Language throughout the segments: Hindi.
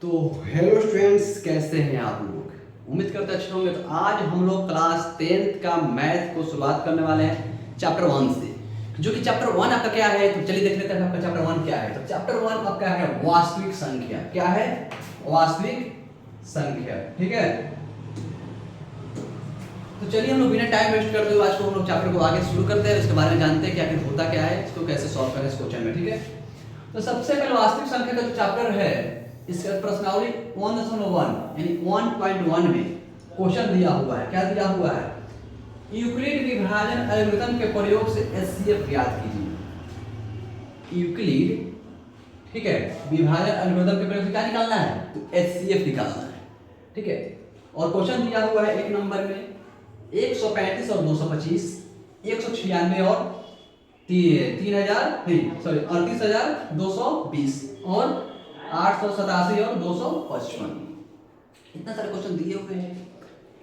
तो हेलो स्टूडेंट्स, कैसे हैं आप लोग? उम्मीद करते अच्छे होंगे। तो आज हम लोग क्लास 10th का मैथ को शुरुआत करने वाले हैं चैप्टर 1 से, जो कि चैप्टर 1 आपका क्या है। तो चलिए देख लेते हैं आपका चैप्टर 1 क्या है। तो चैप्टर 1 आपका है वास्तविक संख्या। क्या है? वास्तविक संख्या। ठीक है, तो चलिए हम लोग बिना टाइम वेस्ट करते हुए आज को हम लोग चैप्टर को आगे शुरू करते हैं। इसके बारे में जानते हैं कि आखिर होता क्या है, इसको कैसे सॉल्व करें इस क्वेश्चन में। ठीक है, तो सबसे पहले वास्तविक संख्या का जो चैप्टर है, इसका प्रश्नावली 1.1 यानी 1.1 में क्वेश्चन दिया हुआ है। क्या दिया हुआ है? यूक्लिड विभाजन एल्गोरिथम के प्रयोग से एचसीएफ ज्ञात कीजिए। यूक्लिड, ठीक है, विभाजन एल्गोरिथम के प्रयोग से क्या निकालना है? तो एचसीएफ निकालना है। ठीक है, और क्वेश्चन दिया हुआ है एक नंबर में 135 और 225, 196 और 38,220 और 887 और 255। इतना सारे क्वेश्चन दिए हुए हैं।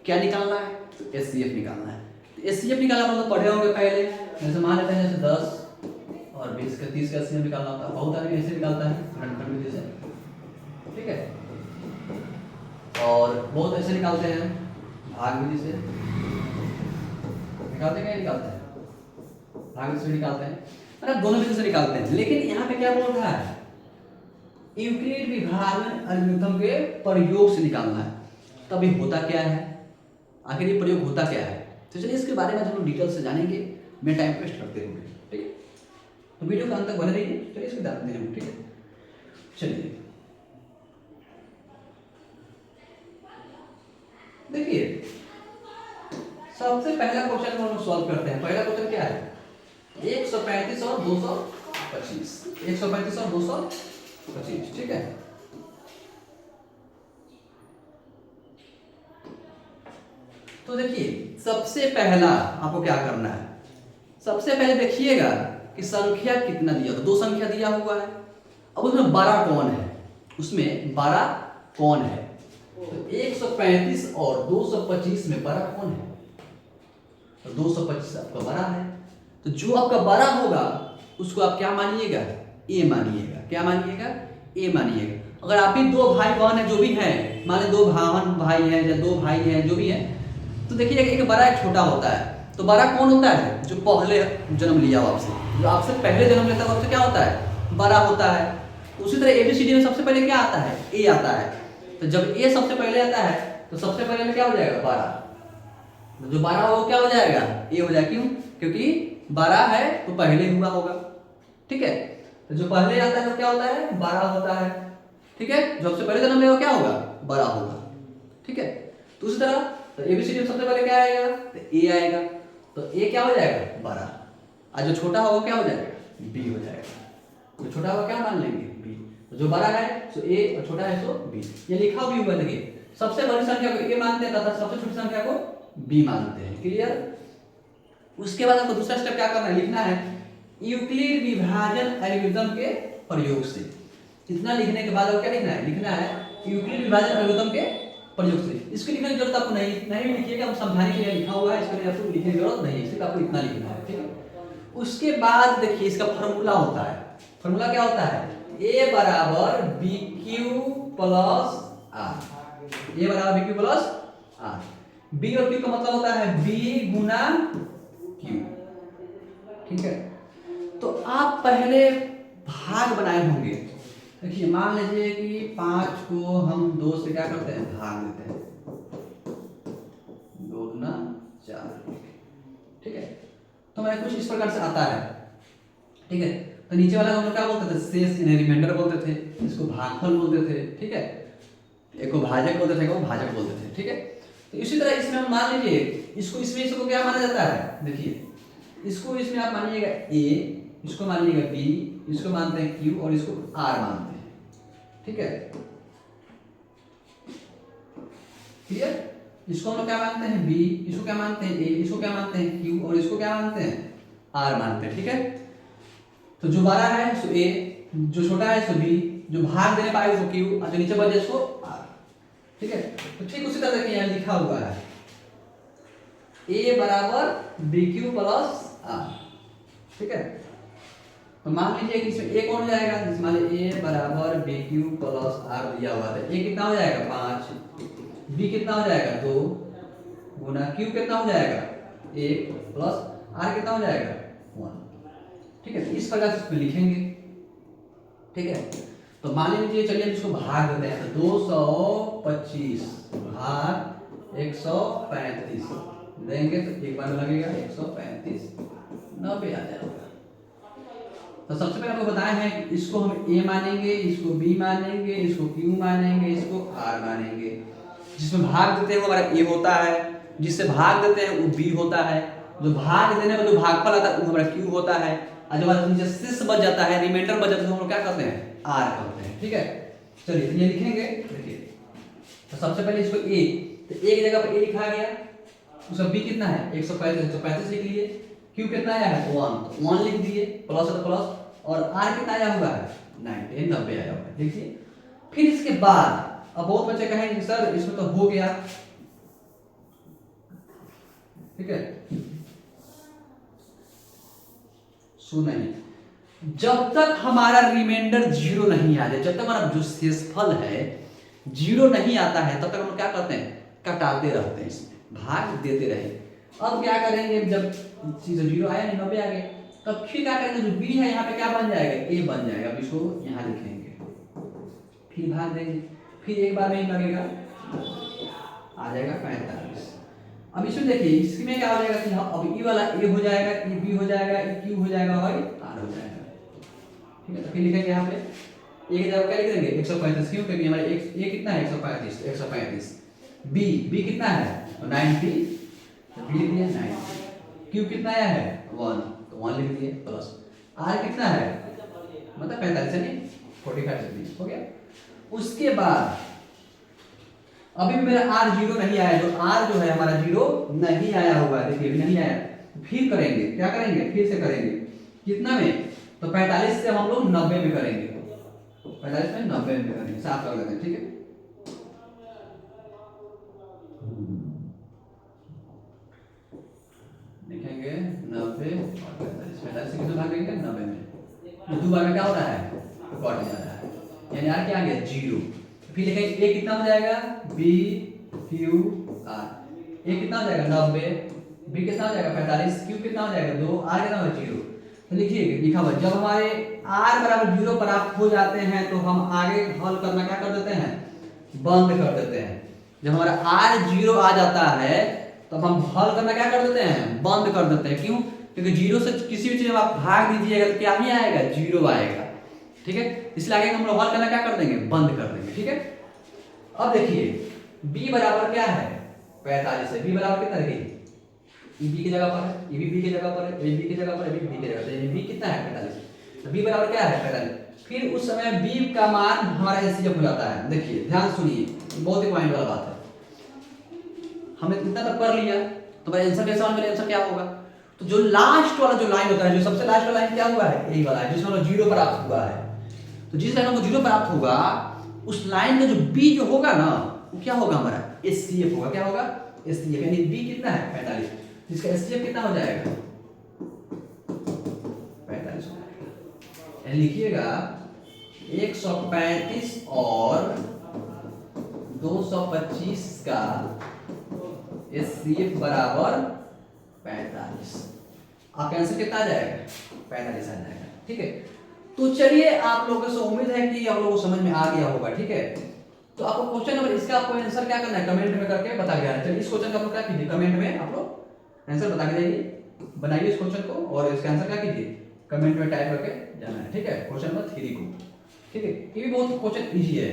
क्या निकालना है? तो एचसीएफ निकालना है। तो एचसीएफ निकालना मतलब पढ़े होंगे पहले। जैसे मान लेते हैं जैसे 10 और 20 का 30 का एचसीएफ निकालना होता है। बहुत आदमी ऐसे निकालता है खंड विधि से। ठीक है, और बहुत ऐसे निकालते हैं भाग विधि से। निकालते हैं, निकालते हैं भाग से निकालते हैं, मतलब दोनों विधि से निकालते हैं। लेकिन यहाँ पे क्या बोल रहा है? यूक्लिड विभाजन एल्गोरिथम के प्रयोग से निकालना है। तभी होता क्या है, आखिर ये प्रयोग होता क्या है? तो चलिए इसके बारे में हम लोग डिटेल से जानेंगे, मैं टाइम वेस्ट करते हुए। ठीक है, तो वीडियो का अंत तक बने रहिए। चलिए इसको जानते हैं। ठीक है, चलिए देखिए, सबसे पहला क्वेश्चन हम लोग सॉल्व करते हैं। पहला क्वेश्चन क्या है? 135 और 225, 135 और 225। ठीक है, तो देखिए सबसे पहला आपको क्या करना है? सबसे पहले देखिएगा कि संख्या कितना दिया। तो दो संख्या दिया हुआ है। अब उसमें 12 कौन है? उसमें 12 कौन है? तो 135 और 225 में 12 कौन है? तो 225 आपका 12 है। तो जो आपका 12 होगा उसको आप क्या मानिएगा? ए मानिएगा। क्या मानिएगा? ए मानिएगा। अगर आप ही दो भाई बहन है, जो भी है, मान लो दो भाई हैं या दो भाई हैं, जो भी है, तो देखिए एक बड़ा एक छोटा होता है। तो बड़ा कौन होता है? जो पहले जन्म लिया हो आपसे, जो आपसे पहले जन्म लेता है आपसे क्या होता है? बड़ा होता है। उसी तरह एबीसीडी में सबसे पहले क्या आता है? ए आता है। तो जब ए सबसे पहले आता है तो सबसे पहले में क्या हो जाएगा? 12। जो 12 हो क्या हो जाएगा? ए हो जाएगा। क्यों? क्योंकि 12 है तो पहले हुआ होगा। ठीक है, तो जो पहले आता है तो क्या होता है? 12 होता है। ठीक है, जो सबसे पहले जन्म लेगा क्या होगा? 12 होगा। ठीक है, तो उसी तरह तो एबीसीडी में सबसे पहले क्या आएगा? तो ए आएगा। तो ए क्या हो जाएगा? 12। और जो छोटा होगा क्या हो जाएगा? बी हो जाएगा। जो छोटा होगा क्या मान लेंगे? बी। तो जो बड़ा है सो ए और छोटा है सो बी। ये लिखा भी हुआ है। देखिए, सबसे बड़ी संख्या को ए मानते हैं तथा सबसे छोटी संख्या को बी मानते हैं। क्लियर? उसके बाद आपको दूसरा स्टेप क्या करना है? लिखना है यूक्लिड विभाजन एल्गोरिथम के प्रयोग से। इतना लिखने के बाद आपको क्या लिखना है? लिखना है यूक्लिड विभाजन एल्गोरिथम के प्रयोग से। इसको लिखने की जरूरत आपको नहीं लिखिएगा, हम समझाने के लिए लिखा हुआ है, इसके लिए आपको लिखने की जरूरत नहीं है। सिर्फ आपको इतना लिखना है। ठीक है, उसके बाद देखिए इसका फॉर्मूला होता है। फॉर्मूला क्या होता है? ए बराबर b q plus r. A बराबर b q plus r. B और क्यू का मतलब होता है बी गुना क्यू। ठीक है, तो आप पहले भाग बनाए होंगे। देखिए मान लीजिए कि 5 को हम 2 से क्या करते हैं? भाग देते हैं। 2 गुना 4। ठीक है, तो मैं कुछ इस प्रकार से आता है। ठीक है, तो नीचे वाला हम लोग क्या बोलते थे? शेष यानी रिमाइंडर बोलते थे। इसको भागफल बोलते थे। ठीक है, एक को भाजक बोलते थे, एक को भाजक बोलते थे। ठीक है, तो इसी तरह इसमें हम मान लीजिए इसको क्या माना जाता है? देखिए इसको इसमें आप मानिएगा ए, इसको मानिएगा बी, इसको मानते हैं क्यू और इसको आर मानते हैं। ठीक है, क्लियर? इसको हम लोग क्या मानते हैं? बी, इसको क्या मानते हैं? ए, इसको क्या मानते हैं? क्यू और इसको क्या मानते हैं? आर मानते हैं। ठीक है, तो जो 12 है सो ए, जो छोटा है सो बी, जो भाग देने पाएगा सो क्यू और जो नीचे बचे सो आर। ठीक है, तो ठीक उसी तरह से यहाँ लिखा हुआ है ए बराबर बी क्यू प्लस आर। ठीक है, तो मान लीजिए कि इसमें ए कौन हो जाएगा, जैसे मान लीजिए ए बराबर बी क्यू प्लस आर दिया हुआ है, ए कितना हो जाएगा 5, बी कितना हो जाएगा 2 गुना क्यू कितना हो जाएगा 1 प्लस आर कितना हो जाएगा 1। ठीक है, तो इस प्रकार से इसको लिखेंगे। ठीक है, तो मान लीजिए चलिए इसको भाग देते हैं, तो 225 भाग 135 देंगे तो एक बार में लगेगा 135, 90 आ जाएगा। तो सबसे पहले आपको बताया है कि इसको हम ए मानेंगे, इसको बी मानेंगे, इसको क्यू मानेंगे, इसको आर मानेंगे। जिसमें भाग देते हैं वो हमारा ए होता है, जिससे भाग देते हैं वो बी होता है, जो भाग देने में जो भागफल आता है वो हमारा क्यू होता है, और जब शेष बच जाता है, रिमाइंडर बच जाता है तो हम लोग क्या करते हैं आर करते हैं। ठीक है, चलिए ये लिखेंगे। देखिए तो सबसे पहले इसको ए, तो ए की जगह पर ए लिखा गया, उसका बी कितना है 135 लिख लिए, क्यू कितना आया है 1, तो 1 लिख दिए, प्लस है तो प्लस, और आर कितना आया हुआ है 90 आया हुआ है। देखिए फिर इसके बाद अब बहुत बच्चे कहेंगे सर इसमें तो हो गया। ठीक है, सुनिए, जब तक हमारा रिमाइंडर 0 नहीं आ जाए, जब तक हमारा जो शेषफल है 0 नहीं आता है, तब तक हम क्या करते हैं कटाते रहते हैं, इसमें भाग देते रहे। अब क्या करेंगे, जब चीज 0 आया नहीं 90 आ गए, तब फिर क्या करेंगे, जो बी है यहाँ पे क्या बन जाएगा ए बन जाएगा, अब इसको यहाँ लिखेंगे, फिर भाग देंगे, फिर एक बार में ही लगेगा आ जाएगा 45। अब इसमें देखिए इसमें क्या हो जाएगा कि हाँ अब ई वाला ए हो जाएगा, ई बी हो जाएगा, ई क्यू हो जाएगा और आर हो जाएगा। ठीक है, तो फिर लिखेंगे यहाँ पे ए की जगह क्या लिख देंगे 135, क्यों क्योंकि हमारे ए कितना है 135, 135, बी कितना है 90, तो बी लिख दिया 90, क्यू कितना आया है 1, तो 1 लिख दिए, प्लस आर कितना है मतलब 45 नहीं 45 से भी हो गया। उसके बाद अभी भी मेरा आर 0 नहीं आया, जो आर जो है हमारा 0 नहीं आया हुआ है, देखिए अभी नहीं आया, फिर करेंगे क्या करेंगे, फिर से करेंगे कितना में, तो 45 से हम लोग 90 में करेंगे, 45 में 90 में करेंगे, साफ कर लेते हैं। ठीक है, लिखेंगे 90 और 45 से कितना भागेंगे 90 में, तो दो बार में क्या हो रहा है कट जा रहा है, यानी आर क्या आ गया 0। फिर लिखेंगे ए कितना हो जाएगा बी क्यू आर, ए कितना हो जाएगा 90, बी कितना हो जाएगा 45, क्यू कितना हो जाएगा 2, आर कितना होगा 0। तो लिखिए लिखा हुआ जब हमारे आर बराबर 0 प्राप्त हो जाते हैं तो हम आगे हल करना क्या कर देते हैं बंद कर देते हैं। जब हमारा आर 0 आ जाता है तब हम हल करना क्या कर देते हैं बंद कर देते हैं। क्यों? क्योंकि 0 से किसी भी चीज में आप भाग दीजिएगा तो क्या ही आएगा 0 आएगा। ठीक है, इसलिए आगे हम लोग हल करना क्या कर देंगे बंद कर देंगे। ठीक है, अब देखिए b बराबर क्या है 45 है, b बराबर कितना देखिए e b की जगह पर है, e b की जगह पर है, a b की जगह पर है, b की जगह पर है, b कितना है 45, तो b बराबर क्या है 45। फिर उस समय b का मान हमारा एचसीएफ हो जाता है। देखिए ध्यान सुनिए, बहुत ही पॉइंट वाला बात है। हमने इतना तक कर लिया तो भाई आंसर कैसा होगा, आंसर क्या होगा, तो जो लास्ट वाला जो लाइन होता है, जो सबसे लास्ट वाला लाइन क्या हुआ है यही वाला है जिसमें हमें 0 प्राप्त हुआ है। तो जिस लाइन को 0 प्राप्त होगा उस लाइन का जो b जो होगा ना वो क्या होगा हमारा एचसीएफ होगा। क्या होगा एचसीएफ, यानी b कितना है 45, जिसका एचसीएफ कितना हो जाएगा 45 हो जाएगा। लिखिएगा 135 और 225 का एचसीएफ बराबर 45। आपका आंसर कितना आ जाएगा 45 आ जाएगा। ठीक है, तो चलिए आप लोगों से उम्मीद है कि आप लोगों को समझ में आ गया होगा। ठीक है, तो आपको क्वेश्चन नंबर इसका आपको आंसर क्या करना है कमेंट में करके बता गया है। चलिए इस क्वेश्चन का आप लोग क्या कीजिए कमेंट में आप लोग आंसर बता के जाइए, बनाइए इस क्वेश्चन को और इसका आंसर क्या कीजिए कमेंट में टाइप करके जाना है। ठीक है, क्वेश्चन नंबर 3 को। ठीक है, ये भी बहुत क्वेश्चन इजी है।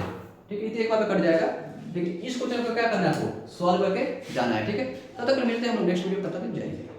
ठीक है, एक बार में कट जाएगा, लेकिन इस क्वेश्चन को क्या करना है आपको सॉल्व करके जाना है। ठीक है, तब तक मिलते हैं हम नेक्स्ट वीडियो, तब तक जय हिंद।